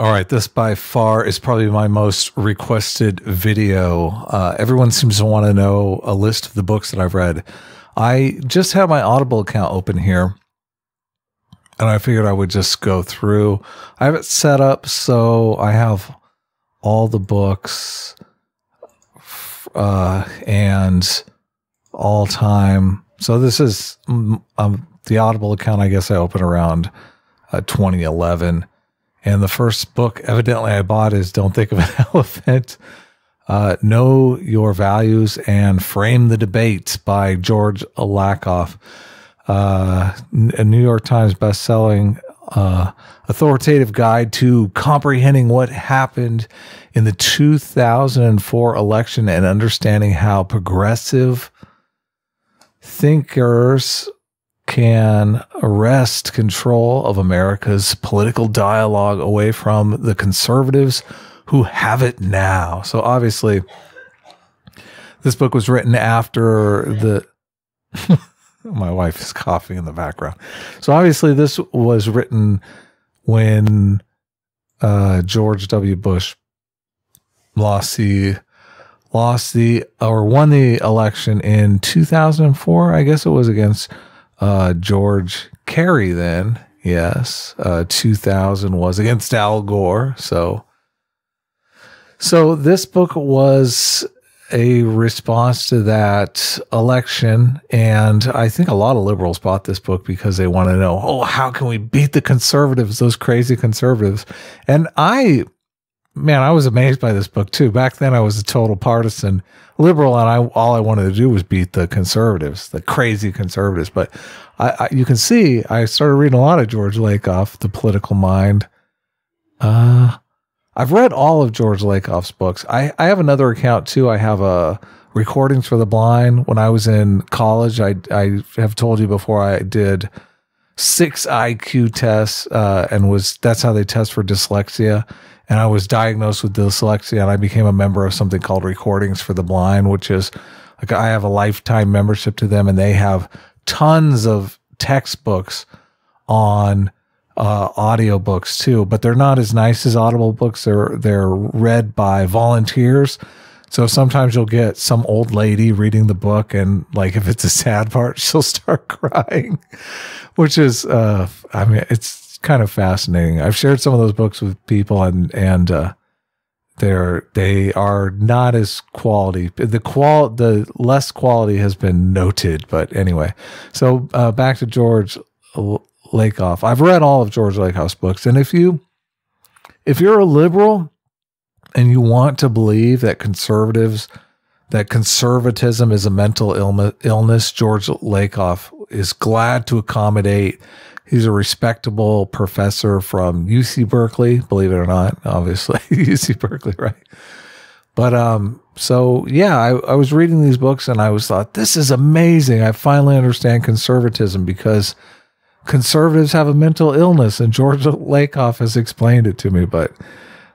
All right, this by far is probably my most requested video. Everyone seems to want to know a list of the books that I've read. I just have my Audible account open here, and I figured I would just go through. I have it set up so I have all the books and all time. So this is the Audible account, I guess I opened around 2011. And the first book, evidently, I bought is Don't Think of an Elephant, Know Your Values, and Frame the Debate by George Lakoff. A New York Times bestselling authoritative guide to comprehending what happened in the 2004 election and understanding how progressive thinkers can wrest control of America's political dialogue away from the conservatives who have it now. So obviously, this book was written after the... My wife is coughing in the background. So obviously, this was written when George W. Bush won the election in 2004. I guess it was against George Kerry then. Yes. 2000 was against Al Gore. So this book was a response to that election. And I think a lot of liberals bought this book because they want to know, oh, how can we beat the conservatives, those crazy conservatives? And I was amazed by this book too. Back then I was a total partisan liberal, and all I wanted to do was beat the conservatives, the crazy conservatives. But you can see I started reading a lot of George Lakoff, The Political Mind. I've read all of George Lakoff's books. I have another account too. I have Recordings for the Blind. When I was in college, I have told you before, I did 6 IQ tests, and that's how they test for dyslexia. And I was diagnosed with dyslexia, and I became a member of something called Recordings for the Blind, which is like, I have a lifetime membership to them, and they have tons of textbooks on audiobooks too, but they're not as nice as Audible books. They're read by volunteers. So sometimes you'll get some old lady reading the book, and like, if it's a sad part, she'll start crying, which is, it's kind of fascinating. I've shared some of those books with people, and they are not as quality. The less quality has been noted, but anyway. So back to George Lakoff. I've read all of George Lakoff's books, and if you're a liberal and you want to believe that conservatism is a mental illness, George Lakoff is glad to accommodate. He's a respectable professor from UC Berkeley, believe it or not, obviously. UC Berkeley, right? But so yeah, I was reading these books, and I thought, this is amazing. I finally understand conservatism, because conservatives have a mental illness, and George Lakoff has explained it to me. But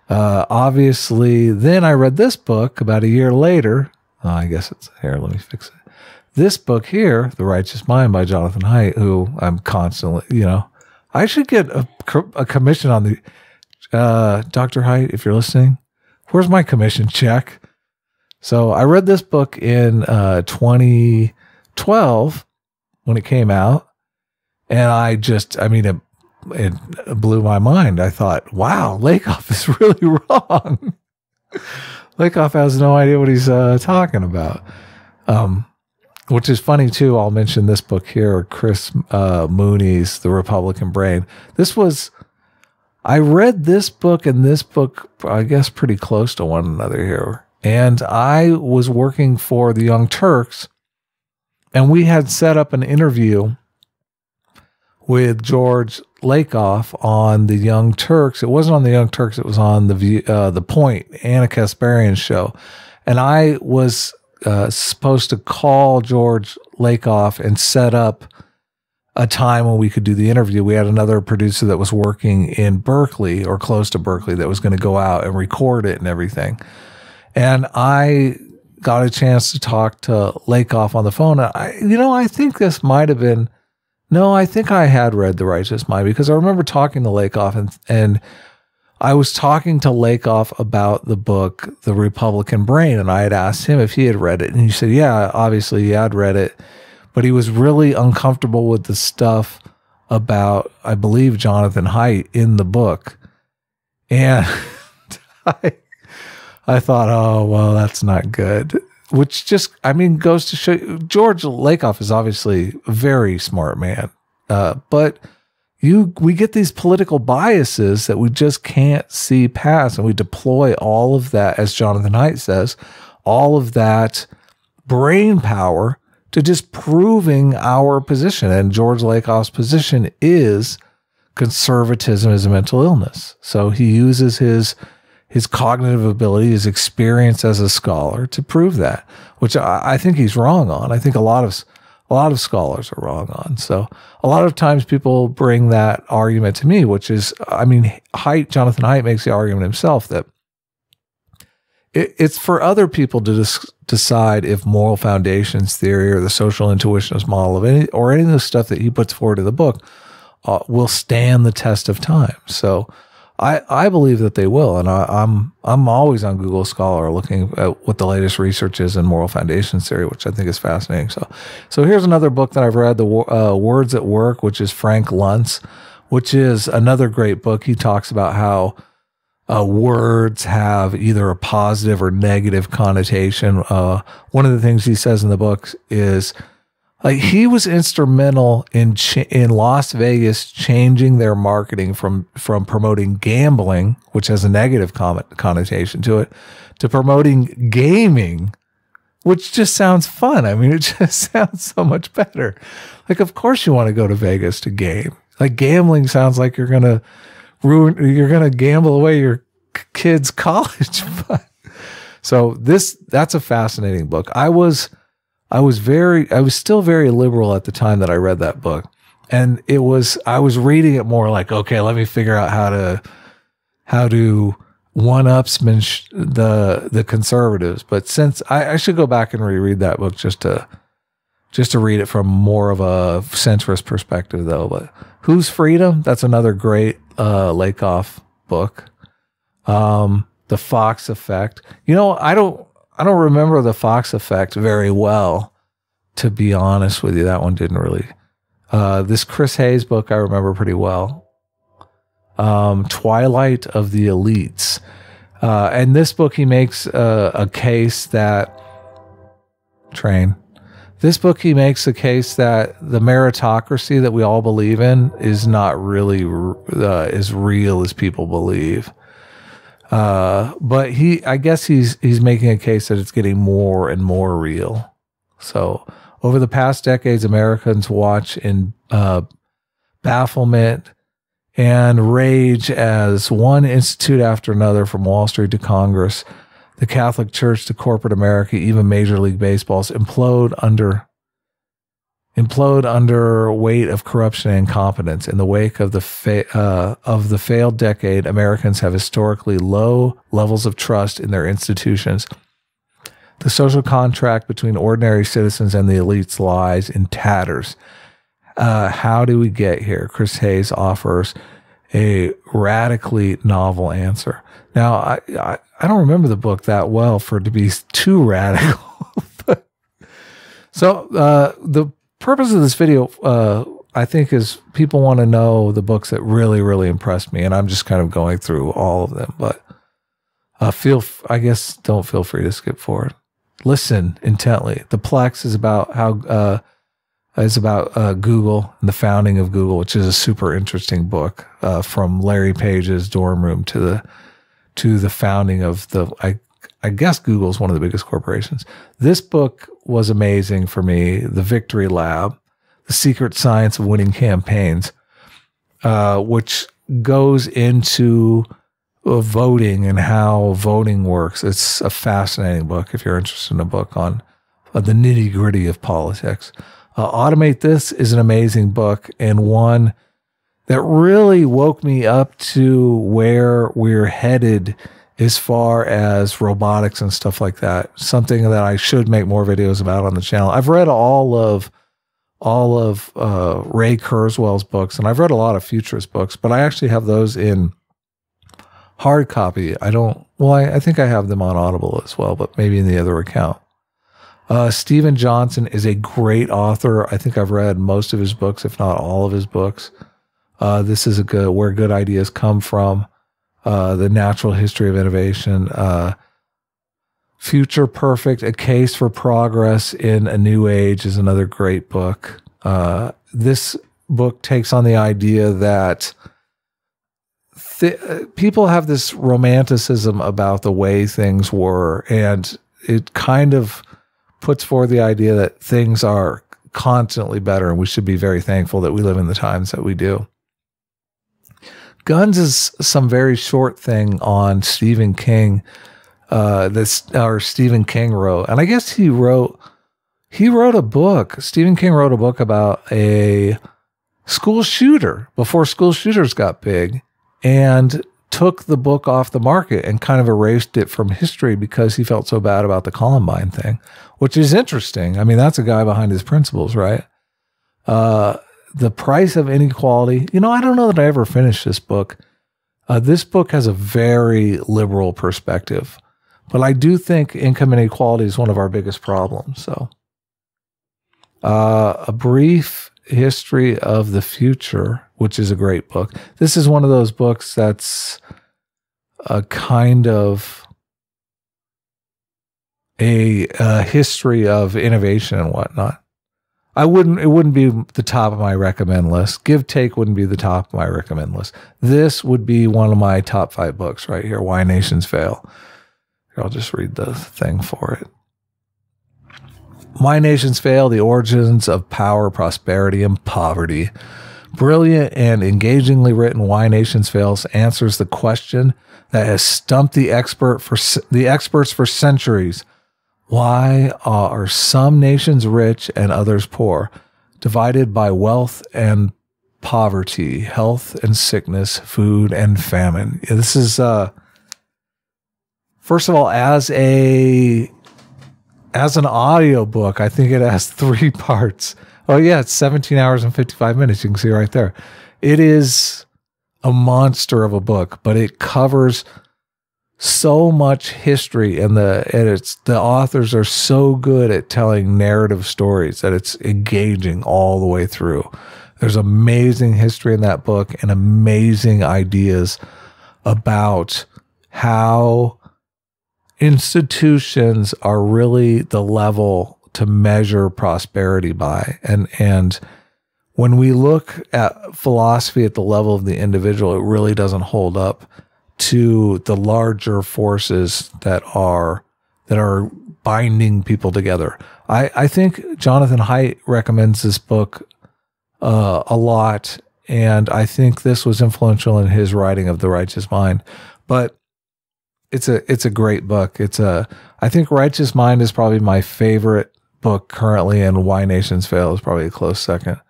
obviously, then I read this book about a year later. I guess it's here. Let me fix it. This book here, The Righteous Mind by Jonathan Haidt, who I'm constantly, I should get a commission on the Dr. Haidt, if you're listening. Where's my commission check? So I read this book in 2012 when it came out. And it blew my mind. I thought, wow, Lakoff is really wrong. Lakoff has no idea what he's talking about. Which is funny too. I'll mention this book here, Chris Mooney's The Republican Brain. I read this book and this book, I guess, pretty close to one another here. And I was working for the Young Turks, and we had set up an interview with George Lakoff on the Young Turks. It wasn't on the Young Turks. It was on the Point, Anna Kasparian's show. And I was supposed to call George Lakoff and set up a time when we could do the interview. We had another producer that was working in Berkeley or close to Berkeley that was going to go out and record it and everything. And I got a chance to talk to Lakoff on the phone. I think this might have been, no, I think I had read The Righteous Mind, because I remember talking to Lakoff, and I was talking to Lakoff about the book, The Republican Brain, and I had asked him if he had read it. And he said, yeah, obviously he had read it, but he was really uncomfortable with the stuff about, I believe, Jonathan Haidt in the book. And I thought, oh, well, that's not good. Which just, I mean, goes to show you, George Lakoff is obviously a very smart man. But we get these political biases that we just can't see past, and we deploy all of that, as Jonathan Haidt says, all of that brain power to just proving our position. And George Lakoff's position is conservatism is a mental illness. So he uses his cognitive ability, his experience as a scholar to prove that, which I think he's wrong on. I think a lot of scholars are wrong on. So a lot of times people bring that argument to me, which is, I mean, Jonathan Haidt makes the argument himself that it's for other people to decide if moral foundations theory or the social intuitionist model of any of the stuff that he puts forward in the book will stand the test of time. So I believe that they will, and I'm always on Google Scholar looking at what the latest research is in moral foundations theory, which I think is fascinating. So here's another book that I've read, the Words at Work, which is Frank Luntz, which is another great book. He talks about how words have either a positive or negative connotation. One of the things he says in the book is, like, he was instrumental in Las Vegas changing their marketing from promoting gambling, which has a negative connotation to it, to promoting gaming, which just sounds fun. I mean, it just sounds so much better. Like, of course you want to go to Vegas to game. Like, gambling sounds like you're going to gamble away your kid's college fund. So that's a fascinating book. I was still very liberal at the time that I read that book. And I was reading it more like, okay, let me figure out how to one-upsman the conservatives. But since I should go back and reread that book just to read it from more of a centrist perspective, though. But Whose Freedom? That's another great Lakoff book. The Fox Effect. You know, I don't remember The Fox Effect very well, to be honest with you. That one didn't really. This Chris Hayes book I remember pretty well. Twilight of the Elites. And this book, he makes a case that he makes a case that the meritocracy that we all believe in is not really as real as people believe. But I guess he's making a case that it's getting more and more real. So over the past decades, Americans watch in bafflement and rage as one institute after another, from Wall Street to Congress, the Catholic Church to corporate America, even Major League Baseball's implode under weight of corruption and incompetence. In the wake of the failed decade, Americans have historically low levels of trust in their institutions. The social contract between ordinary citizens and the elites lies in tatters. How do we get here? Chris Hayes offers a radically novel answer. Now, I don't remember the book that well for it to be too radical. So the purpose of this video, I think, is people want to know the books that really, really impressed me, and I'm just kind of going through all of them. But don't feel free to skip forward. Listen intently. The Plex is about Google and the founding of Google, which is a super interesting book, from Larry Page's dorm room to the founding of I guess Google's one of the biggest corporations. This book was amazing for me. The Victory Lab, The Secret Science of Winning Campaigns, which goes into voting and how voting works. It's a fascinating book if you're interested in a book on the nitty-gritty of politics. Automate This is an amazing book, and one that really woke me up to where we're headed as far as robotics and stuff like that. Something that I should make more videos about on the channel. I've read all of Ray Kurzweil's books, and I've read a lot of futurist books, but I actually have those in Hard copy. I don't, well, I think I have them on Audible as well, but maybe in the other account. Stephen Johnson is a great author. I think I've read most of his books, if not all of his books. This is where good ideas come from. The Natural History of Innovation. Future Perfect, A Case for Progress in a New Age is another great book. This book takes on the idea that people have this romanticism about the way things were, and it kind of puts forward the idea that things are constantly better, and we should be very thankful that we live in the times that we do. Guns is some very short thing on Stephen King, Stephen King wrote, and I guess he wrote a book. Stephen King wrote a book about a school shooter before school shooters got big, and took the book off the market and kind of erased it from history because he felt so bad about the Columbine thing, which is interesting. I mean, that's a guy behind his principles, right? The Price of Inequality. You know, I don't know that I ever finished this book. This book has a very liberal perspective, but I do think income inequality is one of our biggest problems. So, A Brief History of the Future, which is a great book. This is one of those books that's a kind of a history of innovation and whatnot. It wouldn't be the top of my recommend list. Give Take wouldn't be the top of my recommend list. This would be one of my top 5 books right here, Why Nations Fail. Here, I'll just read the thing for it. Why Nations Fail, The Origins of Power, Prosperity, and Poverty. Brilliant and engagingly written, Why Nations Fail answers the question that has stumped the experts for centuries. Why are some nations rich and others poor, divided by wealth and poverty, health and sickness, food and famine? This is, first of all, as an audio book, I think it has 3 parts. Oh yeah, it's 17 hours and 55 minutes. You can see right there. It is a monster of a book, but it covers so much history, and the authors are so good at telling narrative stories that it's engaging all the way through. There's amazing history in that book and amazing ideas about how institutions are really the level to measure prosperity by. And when we look at philosophy at the level of the individual, it really doesn't hold up to the larger forces that are binding people together. I think Jonathan Haidt recommends this book a lot, and I think this was influential in his writing of The Righteous Mind. But it's a great book. I think Righteous Mind is probably my favorite book currently, and Why Nations Fail is probably a close second.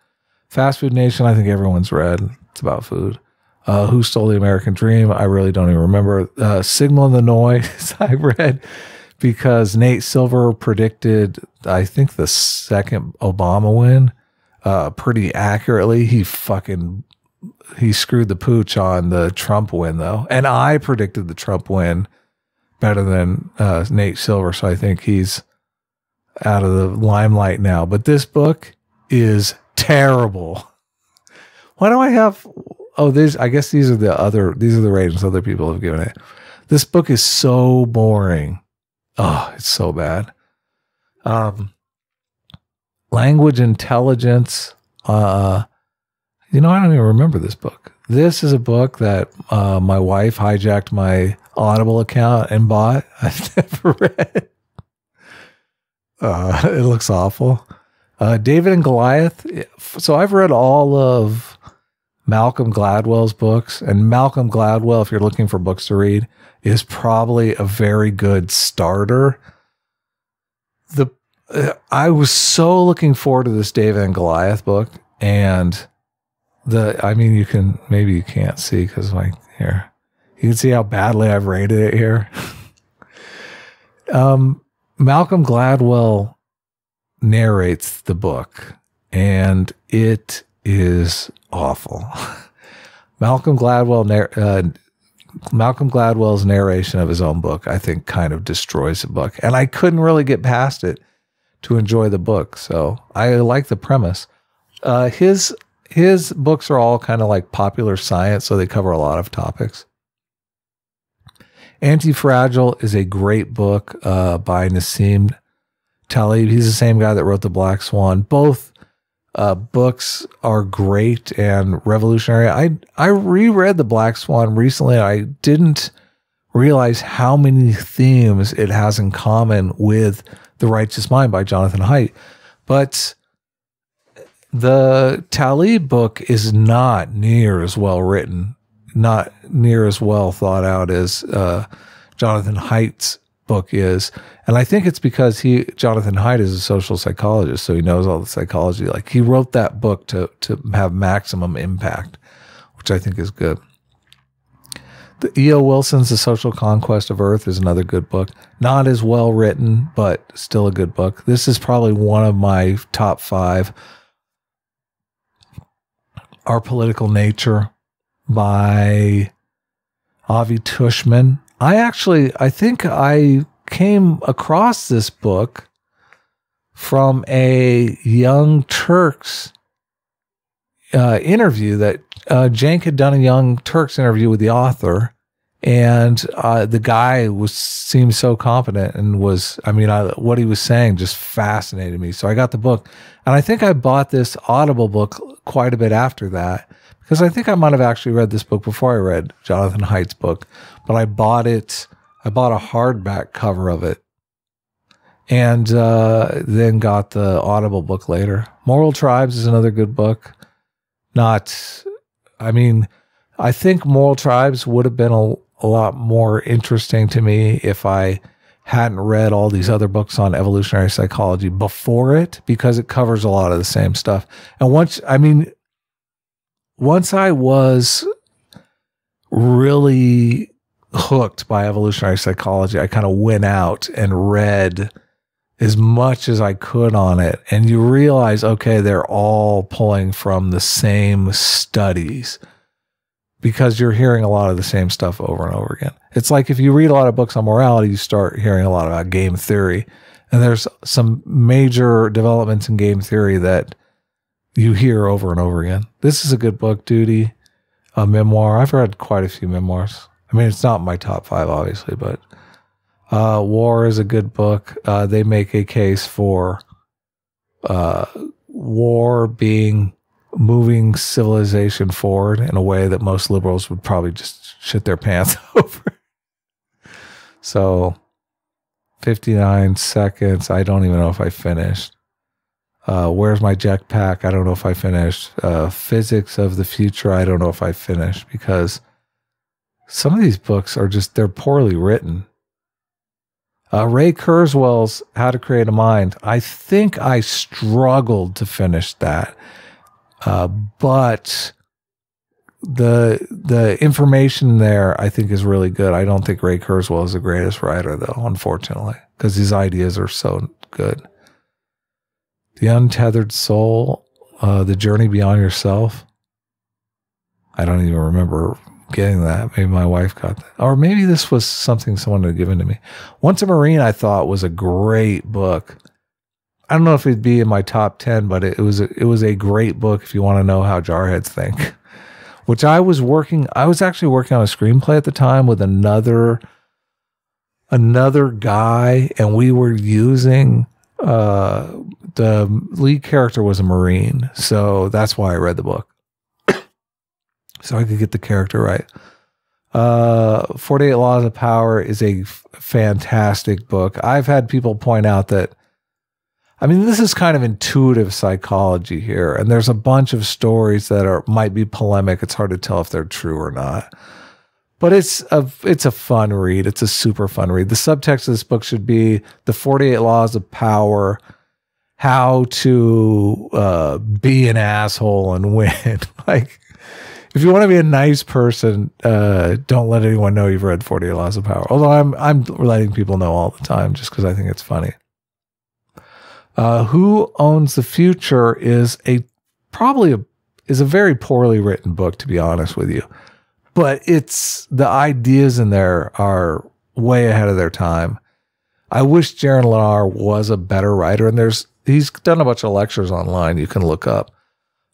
Fast Food Nation, I think everyone's read. It's about food. Who Stole the American Dream? I really don't even remember. Signal and the Noise, I read because Nate Silver predicted, I think, the second Obama win pretty accurately. He screwed the pooch on the Trump win, though. And I predicted the Trump win better than Nate Silver, so I think he's out of the limelight now. But this book is terrible. Why do I have... Oh, I guess these are the ratings other people have given it. This book is so boring. Oh, it's so bad. Language Intelligence. I don't even remember this book. This is a book that my wife hijacked my Audible account and bought. I've never read. It looks awful. David and Goliath. So I've read all of Malcolm Gladwell's books, and Malcolm Gladwell, if you're looking for books to read, is probably a very good starter. I was so looking forward to this David and Goliath book, and maybe you can't see because here, you can see how badly I've rated it here. Malcolm Gladwell narrates the book, and it is awful. Malcolm Gladwell Malcolm Gladwell's narration of his own book, I think, kind of destroys the book. And I couldn't really get past it to enjoy the book. So I like the premise. His books are all kind of like popular science, so they cover a lot of topics. Anti-Fragile is a great book by Nassim Taleb. He's the same guy that wrote The Black Swan. Both books are great and revolutionary. I reread The Black Swan recently. I didn't realize how many themes it has in common with The Righteous Mind by Jonathan Haidt. But the Taleb book is not near as well written, not near as well thought out as Jonathan Haidt's book is. And I think it's because Jonathan Haidt is a social psychologist, so he knows all the psychology. Like, he wrote that book to have maximum impact, which I think is good. The E.O. Wilson's The Social Conquest of Earth is another good book. Not as well written, but still a good book. This is probably one of my top 5. Our Political Nature by Avi Tushman. I think I came across this book from a Young Turks interview that Cenk had done a Young Turks interview with the author, and the guy seemed so competent and what he was saying just fascinated me. So I got the book, and I think I bought this Audible book quite a bit after that, because I think I might have actually read this book before I read Jonathan Haidt's book, but I bought a hardback cover of it, and then got the Audible book later. Moral Tribes is another good book. I think Moral Tribes would have been a lot more interesting to me if I hadn't read all these other books on evolutionary psychology before it, because it covers a lot of the same stuff. And once I was really hooked by evolutionary psychology, I kind of went out and read as much as I could on it. And you realize, okay, they're all pulling from the same studies, because you're hearing a lot of the same stuff over and over again. It's like if you read a lot of books on morality, you start hearing a lot about game theory. And there's some major developments in game theory that you hear over and over again. This is a good book, Duty, a memoir. I've read quite a few memoirs. I mean, it's not my top 5, obviously, but War is a good book. They make a case for war being moving civilization forward in a way that most liberals would probably just shit their pants over. So 59 seconds. I don't even know if I finished. Where's My Jetpack? I don't know if I finished. Physics of the Future. I don't know if I finished, because some of these books are they're poorly written. Ray Kurzweil's How to Create a Mind. I think I struggled to finish that. But the information there, I think, is really good. I don't think Ray Kurzweil is the greatest writer, though, unfortunately, because his ideas are so good. The Untethered Soul, The Journey Beyond Yourself. I don't even remember getting that. Maybe my wife got that. Or maybe this was something someone had given to me. Once a Marine, I thought, was a great book. I don't know if it'd be in my top 10, but it was a great book if you want to know how jarheads think. Which I was actually working on a screenplay at the time with another guy, and we were using the lead character was a Marine, so that's why I read the book. So I could get the character right. 48 Laws of Power is a fantastic book. I've had people point out that, this is kind of intuitive psychology here, and there's a bunch of stories that might be polemic. It's hard to tell if they're true or not. But it's a fun read. It's a super fun read. The subtext of this book should be the 48 Laws of Power, how to be an asshole and win. Like, if you want to be a nice person, don't let anyone know you've read 48 Laws of Power. Although I'm letting people know all the time just because I think it's funny. Who Owns the Future is a very poorly written book, to be honest with you. but the ideas in there are way ahead of their time. I wish Jaron Lanier was a better writer, and he's done a bunch of lectures online you can look up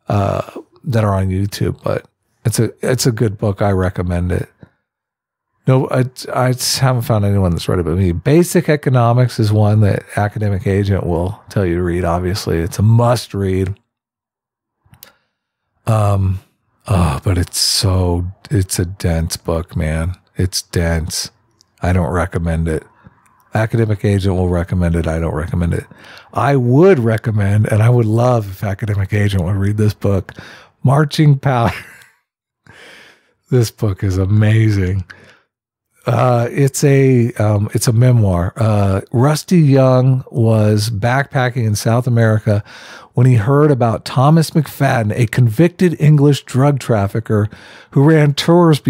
that are on YouTube, but it's a good book. I recommend it. No, I haven't found anyone that's read it but me. Basic Economics is one that Academic Agent will tell you to read. Obviously, it's a must read. But it's a dense book, man. It's dense. I don't recommend it. Academic Agent will recommend it. I don't recommend it. I would recommend, and I would love if Academic Agent would read this book, Marching Powder. This book is amazing. It's a memoir. Rusty Young was backpacking in South America when he heard about Thomas McFadden, a convicted English drug trafficker who ran tours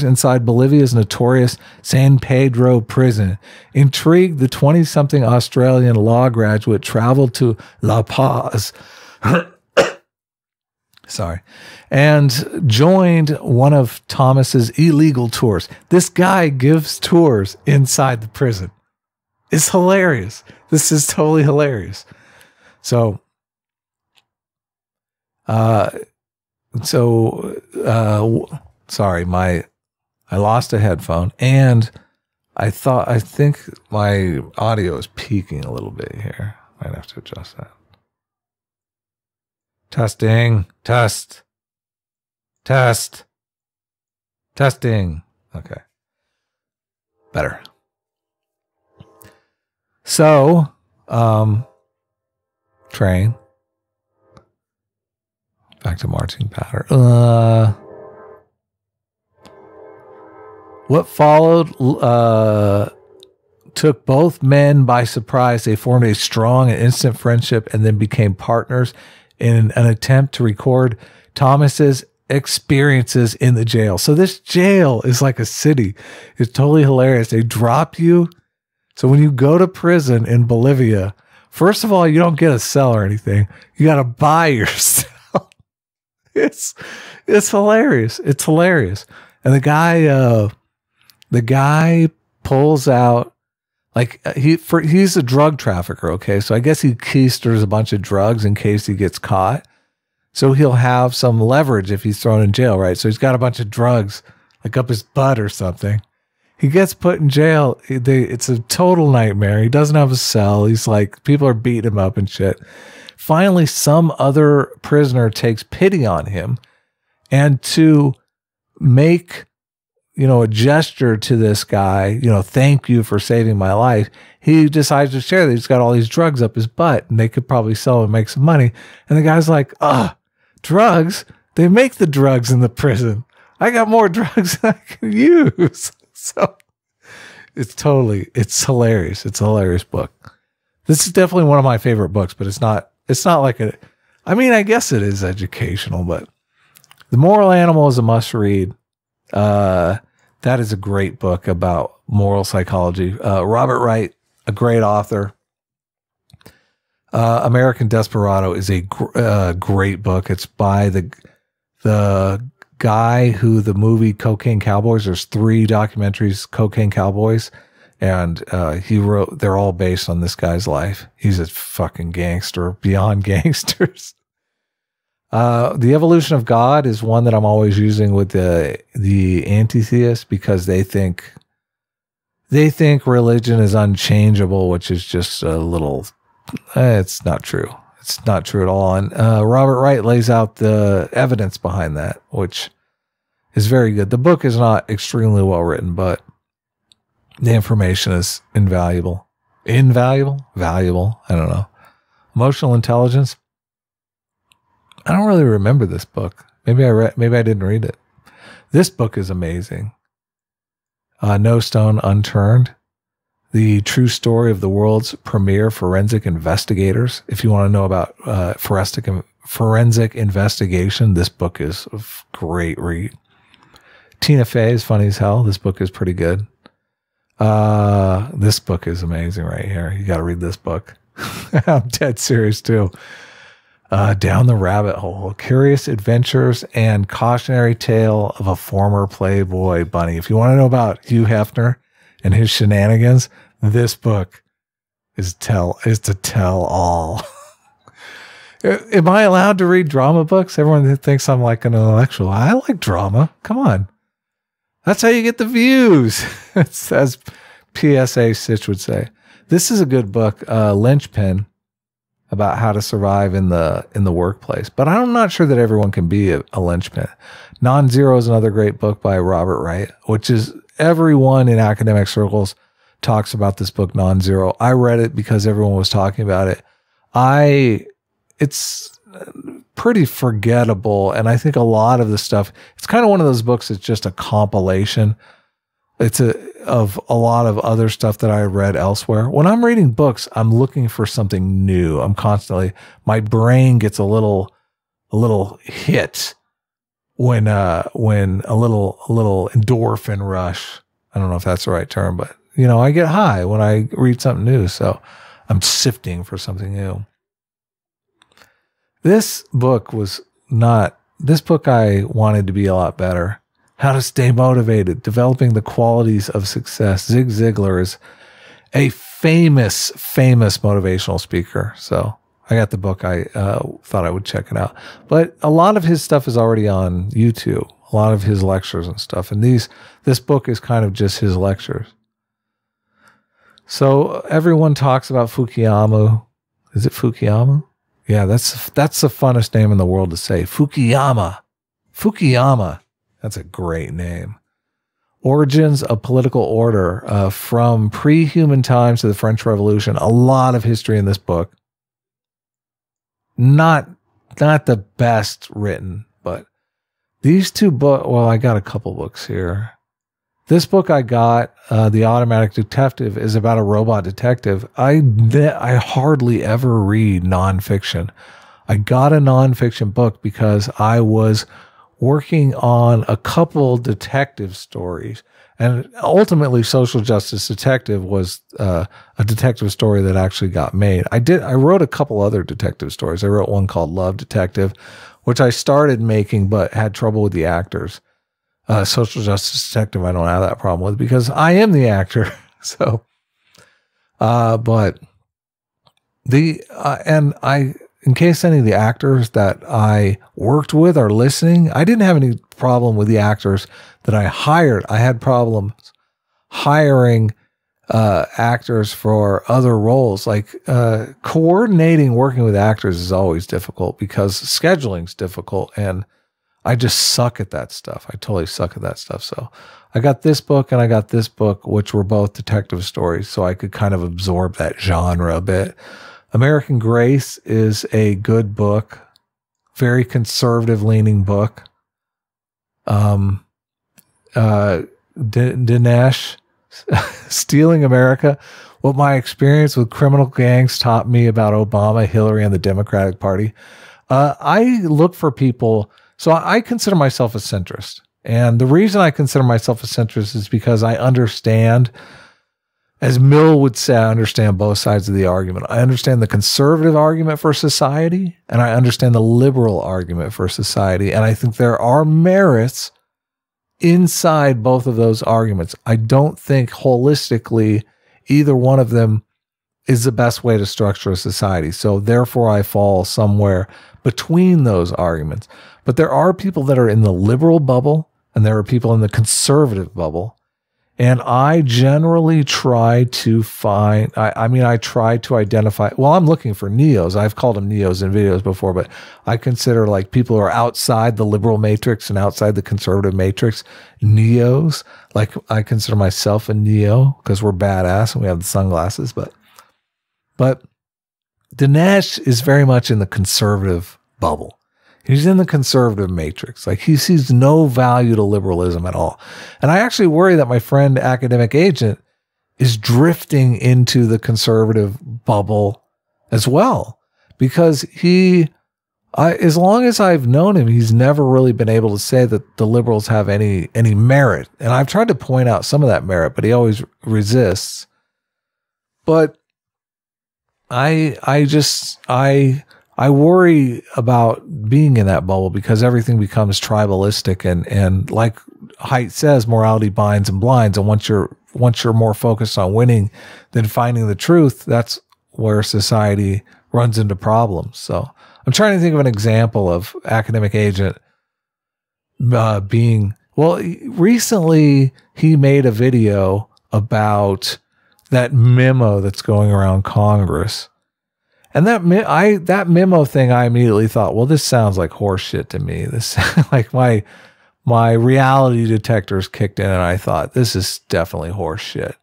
inside Bolivia's notorious San Pedro prison. Intrigued, the 20-something Australian law graduate traveled to La Paz. And joined one of Thomas's illegal tours. This guy gives tours inside the prison. It's hilarious. This is totally hilarious. So, sorry, I lost a headphone, and I think my audio is peaking a little bit here. Might have to adjust that. Testing. Testing. Okay. Better. So, train. Back to Marching Powder. What followed took both men by surprise. They formed a strong and instant friendship and then became partners in an attempt to record Thomas's experiences in the jail. So this jail is like a city. It's totally hilarious. They drop you. So when you go to prison in Bolivia, first of all, you don't get a cell or anything. You got to buy your cell. It's hilarious. It's hilarious. And the guy pulls out, like, he's a drug trafficker, okay? So I guess he keisters a bunch of drugs in case he gets caught. So he'll have some leverage if he's thrown in jail, right? So he's got a bunch of drugs, like up his butt or something. He gets put in jail. It's a total nightmare. He doesn't have a cell. He's like, people are beating him up and shit. Finally, some other prisoner takes pity on him, and to make a gesture to this guy, thank you for saving my life, he decides to share that he's got all these drugs up his butt and they could probably sell and make some money. And the guy's like, drugs? They make the drugs in the prison. I got more drugs than I can use. So it's hilarious. It's a hilarious book. This is definitely one of my favorite books, but it's not like I guess it is educational, but The Moral Animal is a must read. That is a great book about moral psychology. Robert Wright, a great author. American Desperado is a great book. It's by the guy who the movie Cocaine Cowboys, there's 3 documentaries, Cocaine Cowboys, and they're all based on this guy's life. He's a fucking gangster beyond gangsters. The Evolution of God is one that I'm always using with the anti-theists, because they think religion is unchangeable, which is just a little, it's not true. It's not true at all. And Robert Wright lays out the evidence behind that, which is very good. The book is not extremely well written, but the information is invaluable. Valuable? I don't know. Emotional Intelligence. I don't really remember this book. Maybe I didn't read it. This book is amazing. No Stone Unturned. The true story of the world's premier forensic investigators. If you want to know about forensic investigation, this book is a great read. Tina Fey is funny as hell. This book is pretty good. This book is amazing right here. You got to read this book. I'm dead serious too. Down the Rabbit Hole, Curious Adventures and Cautionary Tale of a Former Playboy Bunny. If you want to know about Hugh Hefner and his shenanigans, this book is to tell all. Am I allowed to read drama books? Everyone thinks I'm like an intellectual. I like drama. Come on. That's how you get the views. As PSA Sitch would say. This is a good book, Linchpin, about how to survive in the workplace. But I'm not sure that everyone can be a linchpin. Non-Zero is another great book by Robert Wright, which is everyone in academic circles talks about this book, Non-Zero. I read it because everyone was talking about it. It's pretty forgettable, and I think a lot of the stuff, it's kind of one of those books that's just a compilation. Of a lot of other stuff that I read elsewhere. When I'm reading books, I'm looking for something new. I'm constantly, my brain gets a little hit when a little endorphin rush. I don't know if that's the right term, but I get high when I read something new. So I'm sifting for something new. This book I wanted to be a lot better. How to Stay Motivated, Developing the Qualities of Success. Zig Ziglar is a famous motivational speaker. So I got the book. I thought I would check it out. But a lot of his stuff is already on YouTube, a lot of his lectures and stuff. And this book is kind of just his lectures. So everyone talks about Fukuyama. Is it Fukuyama? Yeah, that's the funnest name in the world to say. Fukuyama. That's a great name. Origins of Political Order, from pre-human times to the French Revolution. A lot of history in this book. Not the best written, but these two books, well, I got a couple books here. This book I got, The Automatic Detective, is about a robot detective. I hardly ever read nonfiction. I got a nonfiction book because I was working on a couple detective stories, and ultimately Social Justice Detective was a detective story that actually got made. I wrote a couple other detective stories. I wrote one called Love Detective, which I started making but had trouble with the actors. Social Justice Detective I don't have that problem with because I am the actor. So in case any of the actors that I worked with are listening, I didn't have any problem with the actors that I hired. I had problems hiring actors for other roles. Like coordinating working with actors is always difficult because scheduling's difficult, and I just suck at that stuff. I totally suck at that stuff. So I got this book and I got this book, which were both detective stories, so I could kind of absorb that genre a bit. American Grace is a good book, very conservative leaning book. Dinesh, Stealing America, What My Experience with Criminal Gangs Taught Me About Obama, Hillary, and the Democratic Party. I look for people, so I consider myself a centrist. And the reason I consider myself a centrist is because I understand, as Mill would say, I understand both sides of the argument. I understand the conservative argument for society, and I understand the liberal argument for society. And I think there are merits inside both of those arguments. I don't think holistically either one of them is the best way to structure a society. So therefore I fall somewhere between those arguments. But there are people that are in the liberal bubble, and there are people in the conservative bubble. And I generally try to find, I try to identify, well, I'm looking for neos. I've called them neos in videos before, but I consider like people who are outside the liberal matrix and outside the conservative matrix, neos. Like I consider myself a neo because we're badass and we have the sunglasses, but Dinesh is very much in the conservative bubble. He's in the conservative matrix. Like he sees no value to liberalism at all. And I actually worry that my friend Academic Agent is drifting into the conservative bubble as well. Because as long as I've known him, he's never really been able to say that the liberals have any merit. And I've tried to point out some of that merit, but he always resists. But I I worry about being in that bubble because everything becomes tribalistic and like Haidt says, morality binds and blinds. And once you're more focused on winning than finding the truth, that's where society runs into problems. So I'm trying to think of an example of academic agent being, well, recently he made a video about that memo that's going around Congress. And that memo thing, I immediately thought, well, this sounds like horse shit to me. This like my reality detectors kicked in and I thought, this is definitely horse shit.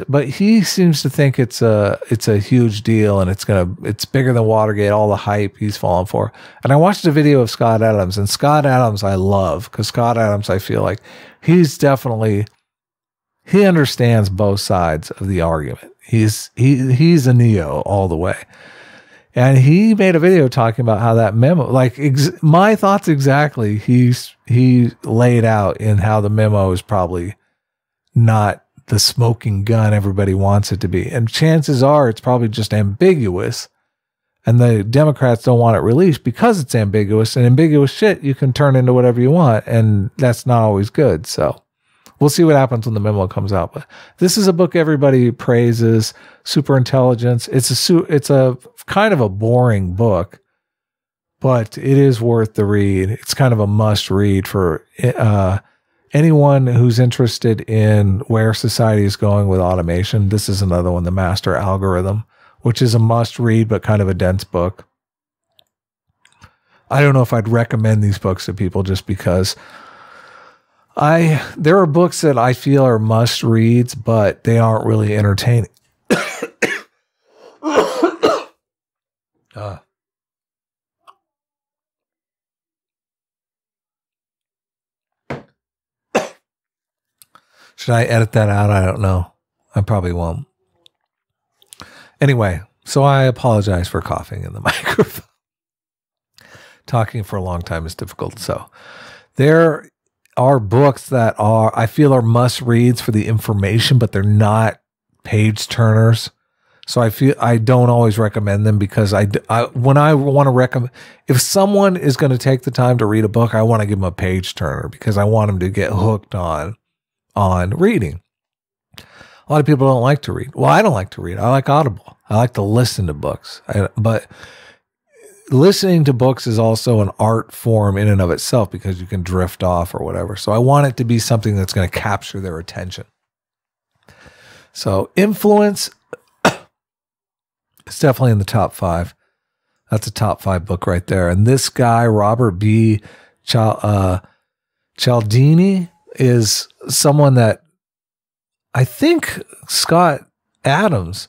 But he seems to think it's a huge deal and it's bigger than Watergate, all the hype he's fallen for. And I watched a video of Scott Adams, and Scott Adams I love, because Scott Adams, I feel like he understands both sides of the argument. He's a neo all the way. And he made a video talking about how that memo, like my thoughts exactly, he laid out in how the memo is probably not the smoking gun everybody wants it to be. And chances are it's probably just ambiguous. And the Democrats don't want it released because it's ambiguous, and ambiguous shit you can turn into whatever you want. And that's not always good. So we'll see what happens when the memo comes out. But this is a book everybody praises, super intelligence. It's a kind of a boring book, but it is worth the read. It's kind of a must read for, anyone who's interested in where society is going with automation. This is another one, The Master Algorithm, which is a must read, but kind of a dense book. I don't know if I'd recommend these books to people just because there are books that I feel are must reads, but they aren't really entertaining. Should I edit that out? I don't know. I probably won't. Anyway, so I apologize for coughing in the microphone. Talking for a long time is difficult. So there are books that I feel are must reads for the information, but they're not page turners. So I don't always recommend them because when I want to recommend, if someone is going to take the time to read a book, I want to give them a page turner because I want them to get hooked on reading. A lot of people don't like to read. Well, I don't like to read. I like Audible. I like to listen to books. But listening to books is also an art form in and of itself because you can drift off or whatever. So I want it to be something that's going to capture their attention. So Influence is definitely in the top 5. That's a top 5 book right there. And this guy, Robert B. Cialdini, is someone that I think Scott Adams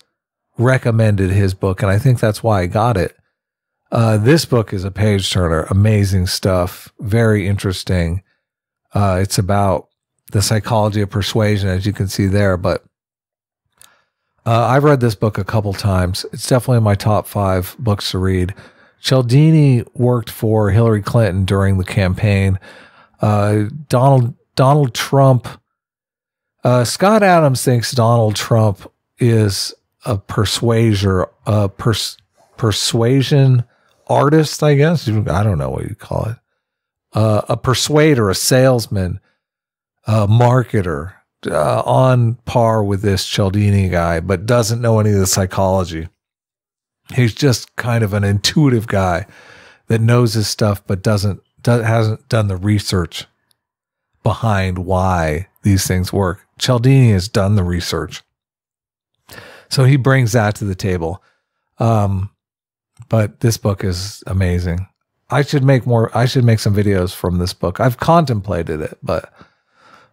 recommended his book, and I think that's why I got it. This book is a page turner, amazing stuff, very interesting. It's about the psychology of persuasion, as you can see there, but I've read this book a couple times. It's definitely in my top 5 books to read. Cialdini worked for Hillary Clinton during the campaign. Donald Trump, Scott Adams thinks Donald Trump is a persuasion artist, I guess. I don't know what you call it. A persuader, a salesman, a marketer, on par with this Cialdini guy, but doesn't know any of the psychology. He's just kind of an intuitive guy that knows his stuff, but hasn't done the research behind why these things work. Cialdini has done the research. So he brings that to the table. But this book is amazing. I should make some videos from this book. I've contemplated it, but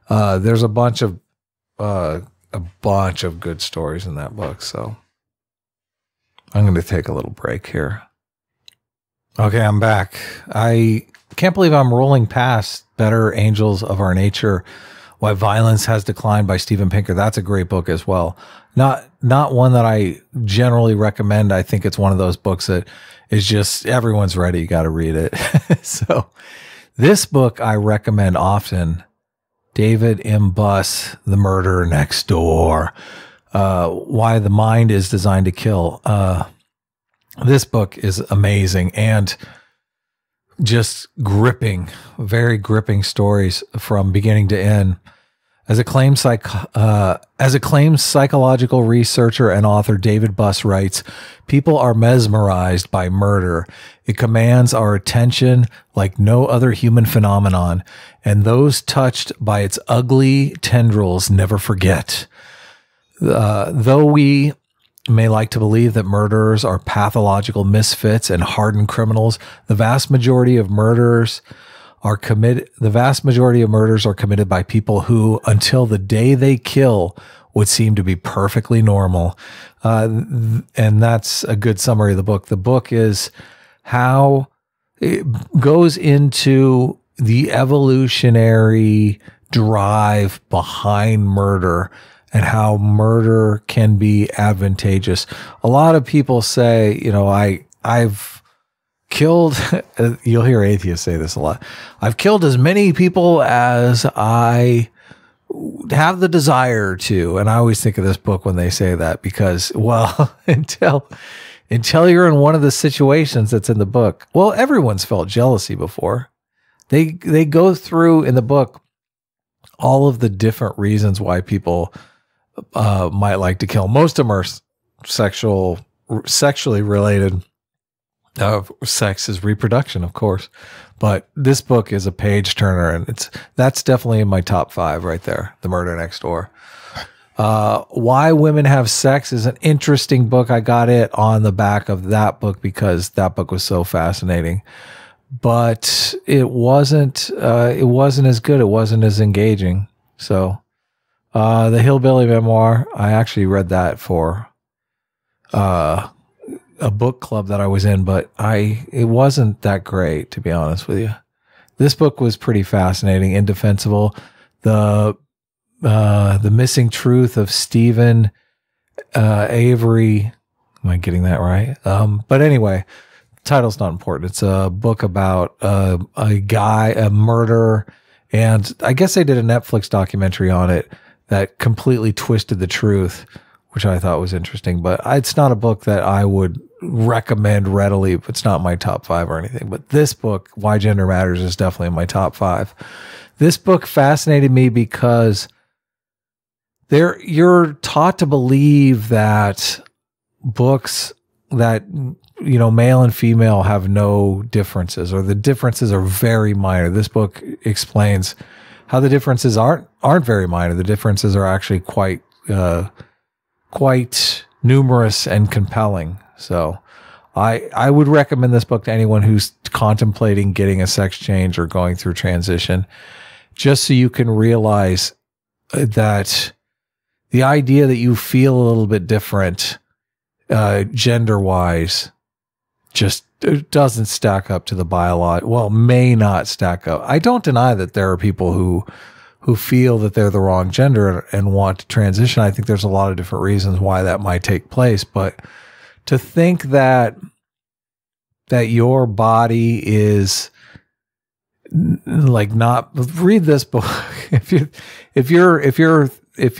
there's a bunch of good stories in that book. So I'm going to take a little break here. Okay, I'm back. I can't believe I'm rolling past Better Angels of Our Nature, Why Violence Has Declined by Steven Pinker. That's a great book as well. Not one that I generally recommend. I think it's one of those books that is just, everyone's ready. You got to read it. So this book I recommend often. David M. Buss, The Murderer Next Door. Why the Mind is Designed to Kill. This book is amazing and just gripping, very gripping stories from beginning to end. As acclaimed psychological researcher and author David Buss writes, people are mesmerized by murder. It commands our attention like no other human phenomenon, and those touched by its ugly tendrils never forget. Though we may like to believe that murderers are pathological misfits and hardened criminals, the vast majority of murders are committed by people who, until the day they kill, would seem to be perfectly normal. And that's a good summary of the book. The book is how it goes into the evolutionary drive behind murder and how murder can be advantageous. A lot of people say, I've killed, you'll hear atheists say this a lot. I've killed as many people as I have the desire to. And I always think of this book when they say that because, well, until you're in one of the situations that's in the book, well, everyone's felt jealousy before. They go through in the book all of the different reasons why people might like to kill. Most of them are sexually related. Sex is reproduction, of course, but this book is a page turner, and that's definitely in my top 5 right there. The Murder Next Door. Why Women Have Sex is an interesting book. I got it on the back of that book because that book was so fascinating, but it wasn't as good. It wasn't as engaging. So, the Hillbilly Memoir, I actually read that for, a book club that I was in, but it wasn't that great, to be honest with you. This book was pretty fascinating, indefensible. The Missing Truth of Stephen Avery. Am I getting that right? But anyway, title's not important. It's a book about a murder, and I guess they did a Netflix documentary on it that completely twisted the truth, which I thought was interesting. But it's not a book that I would recommend readily. It's not my top 5 or anything. But this book, Why Gender Matters, is definitely in my top 5. This book fascinated me because you're taught to believe that books that, male and female have no differences, or the differences are very minor. This book explains how the differences aren't very minor. The differences are actually quite numerous and compelling. So I would recommend this book to anyone who's contemplating getting a sex change or going through transition, just so you can realize that the idea that you feel a little bit different gender-wise just doesn't stack up to the biological. Well, may not stack up. I don't deny that there are people who feel that they're the wrong gender and want to transition. I think there's a lot of different reasons why that might take place, but to think that your body is like not, read this book. If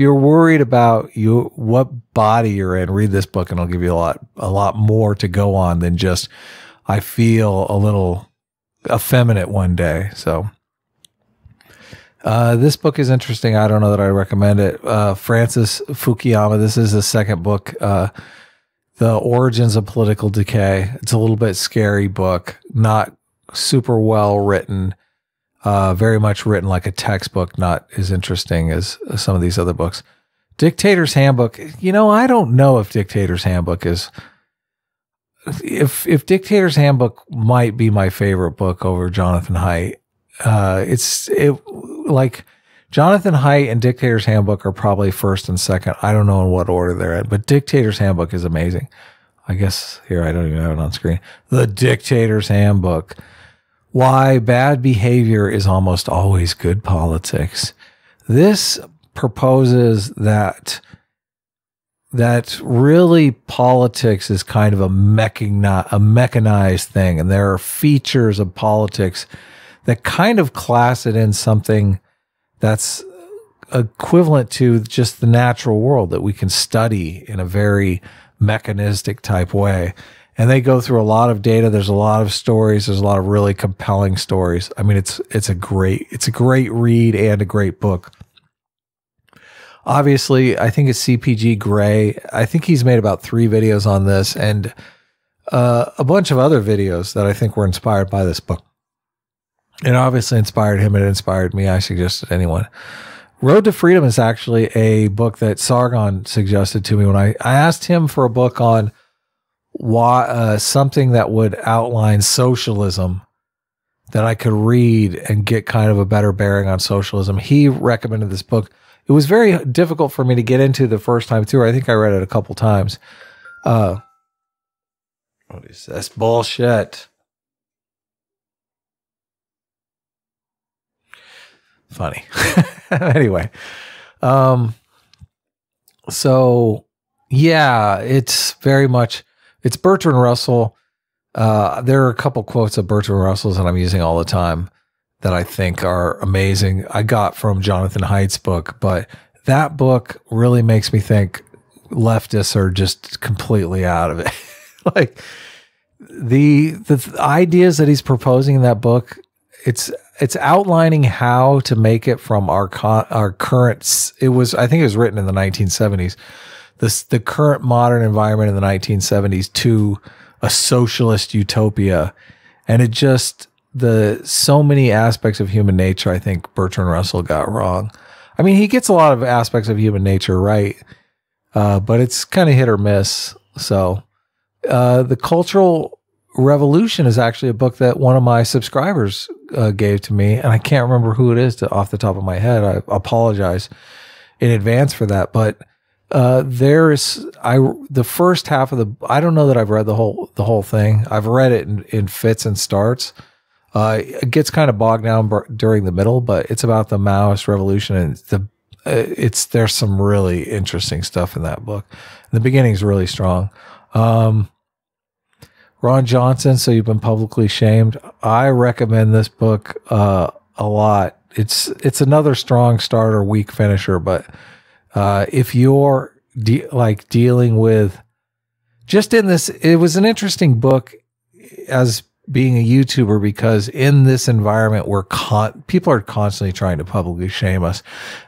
you're worried about what body you're in, read this book, and it'll give you a lot more to go on than just, I feel a little effeminate one day. So, this book is interesting. I don't know that I recommend it. Francis Fukuyama. This is the second book, The Origins of Political Decay. It's a little bit scary book, not super well written, very much written like a textbook, not as interesting as some of these other books. Dictator's Handbook. I don't know if Dictator's Handbook is, if Dictator's Handbook might be my favorite book over Jonathan Haidt. Like Jonathan Haidt and Dictator's Handbook are probably first and second. I don't know in what order they're in, but Dictator's Handbook is amazing. I guess here, I don't even have it on screen. The Dictator's Handbook. Why bad behavior is almost always good politics. This proposes that really politics is kind of a mechanized thing, and there are features of politics that kind of class it in something that's equivalent to just the natural world that we can study in a very mechanistic type way. And they go through a lot of data. There's a lot of stories. There's a lot of really compelling stories. I mean, it's a great read and a great book. Obviously, I think it's CPG Gray. I think he's made about 3 videos on this and a bunch of other videos that I think were inspired by this book. It obviously inspired him. It inspired me. I suggested anyone. Road to Freedom is actually a book that Sargon suggested to me when I asked him for a book on why something that would outline socialism that I could read and get kind of a better bearing on socialism. He recommended this book. It was very difficult for me to get into the first time through. I think I read it a couple times. What is this bullshit? Funny. Anyway. So yeah, it's very much, it's Bertrand Russell. There are a couple quotes of Bertrand Russell's that I'm using all the time that I think are amazing. I got from Jonathan Haidt's book, but that book really makes me think leftists are just completely out of it. Like the ideas that he's proposing in that book, it's outlining how to make it from our current. I think it was written in the 1970s. The current modern environment in the 1970s to a socialist utopia, and it just so many aspects of human nature. I think Bertrand Russell got wrong. I mean, he gets a lot of aspects of human nature right, but it's kind of hit or miss. So, The Cultural Revolution is actually a book that one of my subscribers gave to me, and I can't remember who it is off the top of my head. I apologize in advance for that, but the first half of I don't know that I've read the whole thing. I've read it in fits and starts. It gets kind of bogged down during the middle, but it's about the Maoist revolution, and there's some really interesting stuff in that book. The beginning is really strong. Ron Johnson, So You've Been Publicly Shamed. I recommend this book a lot. It's another strong starter, weak finisher, but if you're dealing with just in this, it was an interesting book as being a YouTuber, because in this environment where people are constantly trying to publicly shame us,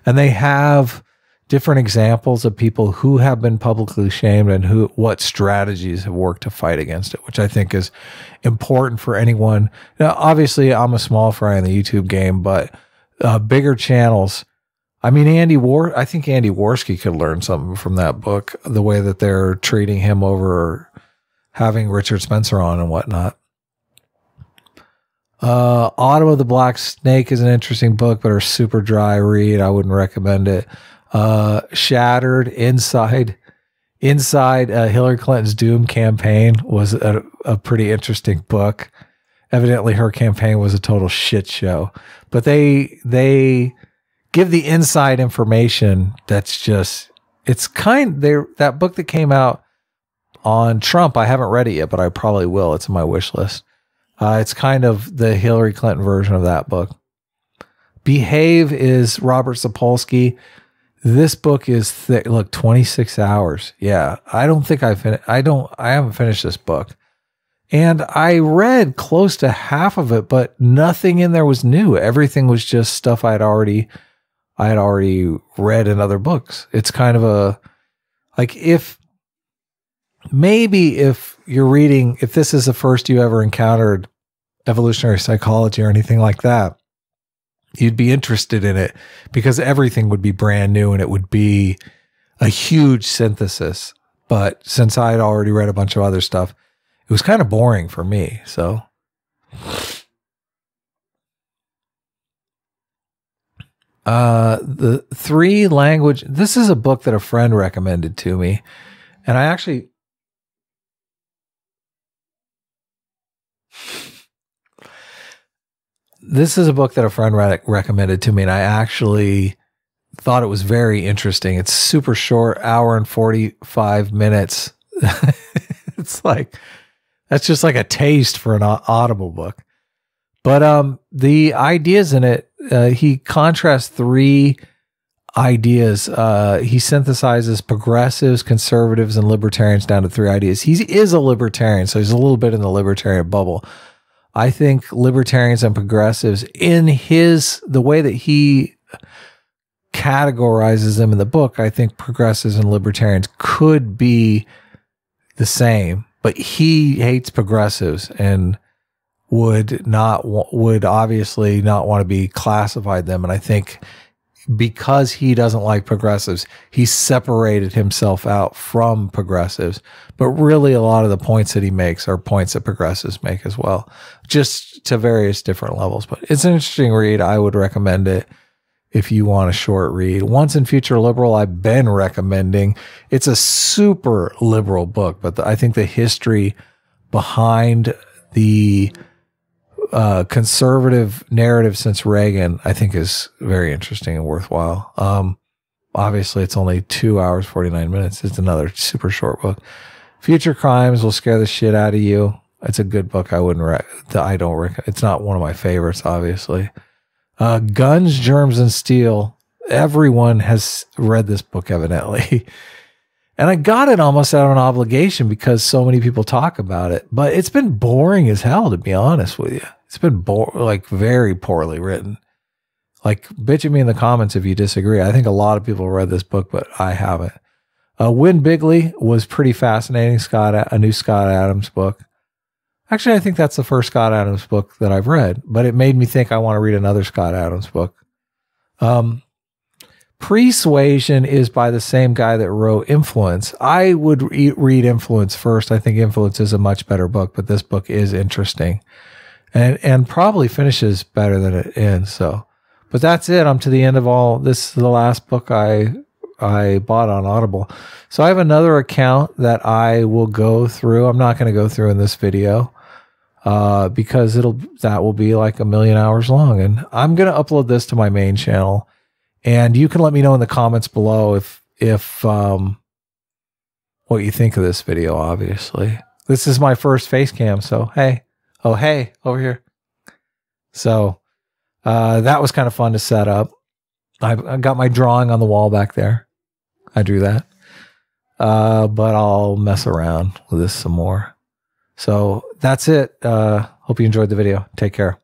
and they have different examples of people who have been publicly shamed and what strategies have worked to fight against it, which I think is important for anyone. Now, obviously, I'm a small fry in the YouTube game, but bigger channels. I mean, I think Andy Worski could learn something from that book, the way that they're treating him over having Richard Spencer on and whatnot. Autumn of the Black Snake is an interesting book, but a super dry read. I wouldn't recommend it. Shattered Inside Hillary Clinton's Doom Campaign was a pretty interesting book. Evidently her campaign was a total shit show, but they give the inside information that's just, that book that came out on Trump, I haven't read it yet, but I probably will. It's on my wish list. It's kind of the Hillary Clinton version of that book. Behave is Robert Sapolsky. This book is thick. Look, 26 hours. Yeah. I don't think I haven't finished this book. And I read close to half of it, but nothing in there was new. Everything was just stuff I had already read in other books. It's kind of if you're reading, if this is the first you ever encountered evolutionary psychology or anything like that, you'd be interested in it because everything would be brand new and it would be a huge synthesis. But since I had already read a bunch of other stuff, it was kind of boring for me. So the 3 language, this is a book that a friend recommended to me. And I actually, this is a book that a friend recommended to me, and I actually thought it was very interesting. It's super short, hour and 45 minutes. It's like, that's just like a taste for an Audible book. But the ideas in it, he contrasts 3 ideas. He synthesizes progressives, conservatives, and libertarians down to 3 ideas. He is a libertarian, so he's a little bit in the libertarian bubble. I think libertarians and progressives, in the way that he categorizes them in the book, I think progressives and libertarians could be the same, but he hates progressives and would obviously not want to be classified them. And I think because he doesn't like progressives, he separated himself out from progressives. But really, a lot of the points that he makes are points that progressives make as well, just to various different levels. But it's an interesting read. I would recommend it if you want a short read. Once and Future Liberal, I've been recommending. It's a super liberal book, but I think the history behind the conservative narrative since Reagan, I think, is very interesting and worthwhile. Obviously, it's only 2 hours, 49 minutes. It's another super short book. Future Crimes will scare the shit out of you. It's a good book. It's not one of my favorites, obviously. Guns, Germs, and Steel. Everyone has read this book, evidently. And I got it almost out of an obligation because so many people talk about it. But it's been boring as hell, to be honest with you. It's been very poorly written. Like, bitch at me in the comments if you disagree. I think a lot of people read this book, but I haven't. Win Bigly was pretty fascinating. A new Scott Adams book. Actually, I think that's the first Scott Adams book that I've read, but it made me think I want to read another Scott Adams book. Persuasion is by the same guy that wrote Influence. I would read Influence first. I think Influence is a much better book, but this book is interesting and probably finishes better than it ends. So, but that's it. I'm to the end of all this. Is the last book I bought on Audible. So I have another account that I will go through. I'm not going to go through in this video because that will be like 1,000,000 hours long, and I'm going to upload this to my main channel. And you can let me know in the comments below if what you think of this video, obviously. This is my first face cam, so hey. Oh, hey, over here. So that was kind of fun to set up. I got my drawing on the wall back there. I drew that. But I'll mess around with this some more. So that's it. Hope you enjoyed the video. Take care.